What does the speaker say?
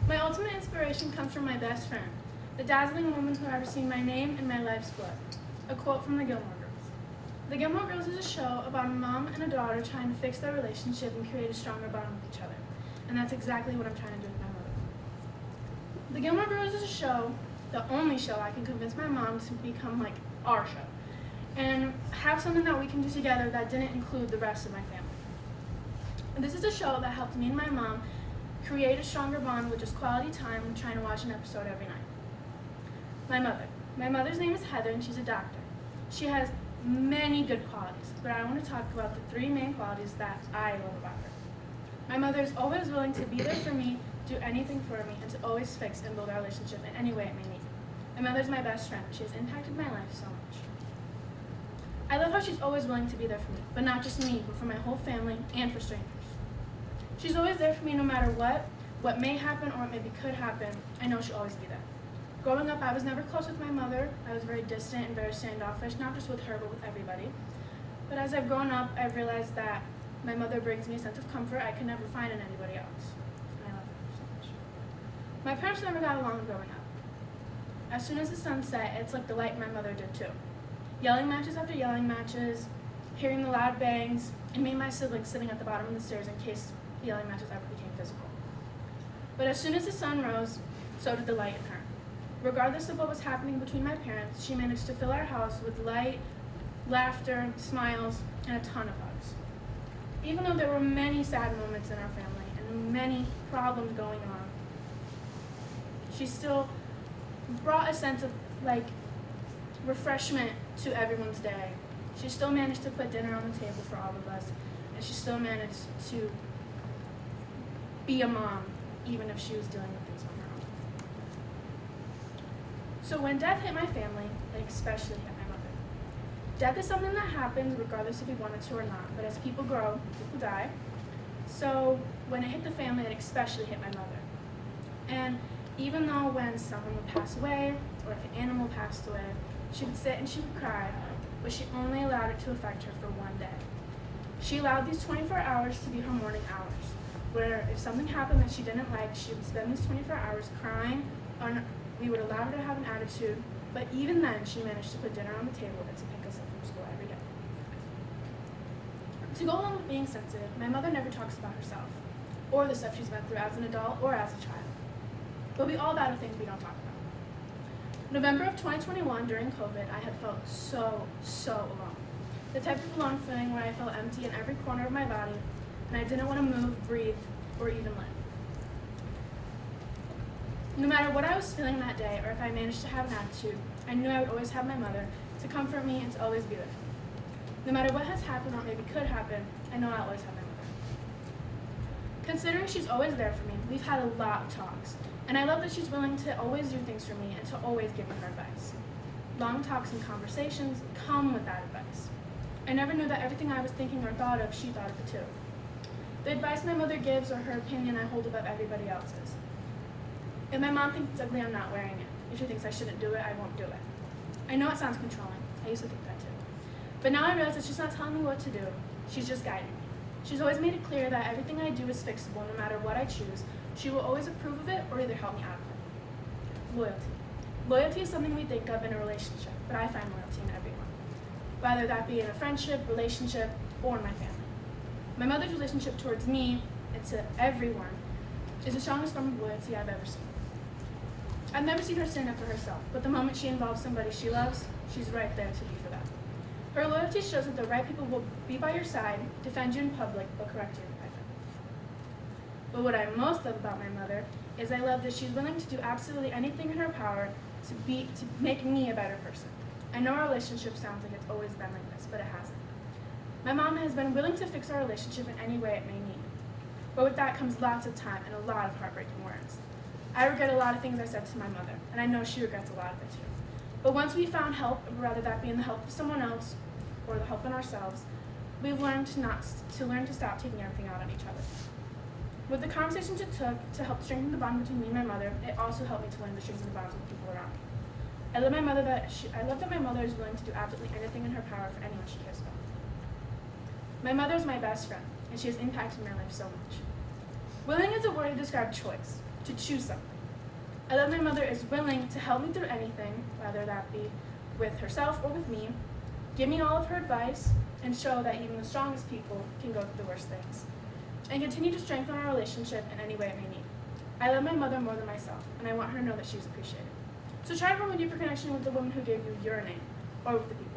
My ultimate inspiration comes from my best friend, the dazzling woman who ever seen my name in my life's blood. A quote from the Gilmore Girls. The Gilmore Girls is a show about a mom and a daughter trying to fix their relationship and create a stronger bond with each other. And that's exactly what I'm trying to do with my mother. The Gilmore Girls is a show, the only show I can convince my mom to become like our show. And have something that we can do together that didn't include the rest of my family. And this is a show that helped me and my mom create a stronger bond with just quality time and trying to watch an episode every night. My mother. My mother's name is Heather and she's a doctor. She has many good qualities, but I want to talk about the three main qualities that I love about her. My mother is always willing to be there for me, do anything for me, and to always fix and build our relationship in any way it may need. My mother's my best friend. She has impacted my life so much. I love how she's always willing to be there for me, but not just me, but for my whole family and for strangers. She's always there for me no matter what may happen or what maybe could happen. I know she'll always be there. Growing up, I was never close with my mother. I was very distant and very standoffish, not just with her, but with everybody. But as I've grown up, I've realized that my mother brings me a sense of comfort I can never find in anybody else. And I love her so much. My parents never got along growing up. As soon as the sun set, it's like the light my mother did too. Yelling matches after yelling matches, hearing the loud bangs, and me and my siblings sitting at the bottom of the stairs in case the yelling matches ever became physical. But as soon as the sun rose, so did the light in her. Regardless of what was happening between my parents, she managed to fill our house with light, laughter, smiles, and a ton of hugs. Even though there were many sad moments in our family and many problems going on, she still brought a sense of refreshment to everyone's day. She still managed to put dinner on the table for all of us, and she still managed to be a mom, even if she was dealing with things on her own. So when death hit my family, it especially hit my mother. Death is something that happens regardless if we want it to or not, but as people grow, people die. So when it hit the family, it especially hit my mother. And even though when someone would pass away, or if an animal passed away, she would sit and she would cry, but she only allowed it to affect her for one day. She allowed these 24 hours to be her mourning hours, where if something happened that she didn't like, she would spend these 24 hours crying, and we would allow her to have an attitude, but even then, she managed to put dinner on the table and to pick us up from school every day. To go along with being sensitive, my mother never talks about herself, or the stuff she's been through as an adult or as a child. But we all battle things we don't talk about. November of 2021, during COVID, I had felt so alone. The type of alone feeling where I felt empty in every corner of my body, and I didn't want to move, breathe, or even live. No matter what I was feeling that day, or if I managed to have an attitude, I knew I would always have my mother to comfort me and to always be there for me. No matter what has happened or maybe could happen, I know I'll always have my mother. Considering she's always there for me, we've had a lot of talks, and I love that she's willing to always do things for me and to always give me her advice. Long talks and conversations come with that advice. I never knew that everything I was thinking or thought of, she thought of it too. The advice my mother gives or her opinion I hold above everybody else's. If my mom thinks it's ugly, I'm not wearing it. If she thinks I shouldn't do it, I won't do it. I know it sounds controlling. I used to think that too. But now I realize that she's not telling me what to do. She's just guiding me. She's always made it clear that everything I do is fixable no matter what I choose. She will always approve of it or either help me out of it. Loyalty. Loyalty is something we think of in a relationship, but I find loyalty in everyone. Whether that be in a friendship, relationship, or in my family. My mother's relationship towards me and to everyone is the strongest form of loyalty I've ever seen. I've never seen her stand up for herself, but the moment she involves somebody she loves, she's right there to be for that. Her loyalty shows that the right people will be by your side, defend you in public, but correct you in private. But what I most love about my mother is I love that she's willing to do absolutely anything in her power to make me a better person. I know our relationship sounds like it's always been like this, but it hasn't. My mom has been willing to fix our relationship in any way it may need. But with that comes lots of time and a lot of heartbreaking words. I regret a lot of things I said to my mother, and I know she regrets a lot of it too. But once we found help, whether that be in the help of someone else or the help in ourselves, we've learned to stop taking everything out on each other. With the conversations it took to help strengthen the bond between me and my mother, it also helped me to learn to strengthen the bonds with people around me. I love that my mother is willing to do absolutely anything in her power for anyone she cares about. My mother is my best friend, and she has impacted my life so much. Willing is a word to describe choice. to choose something. I love my mother is willing to help me through anything, whether that be with herself or with me, give me all of her advice, and show that even the strongest people can go through the worst things, and continue to strengthen our relationship in any way it may need. I love my mother more than myself, and I want her to know that she's appreciated. So try to form a deeper connection with the woman who gave you your name, or with the people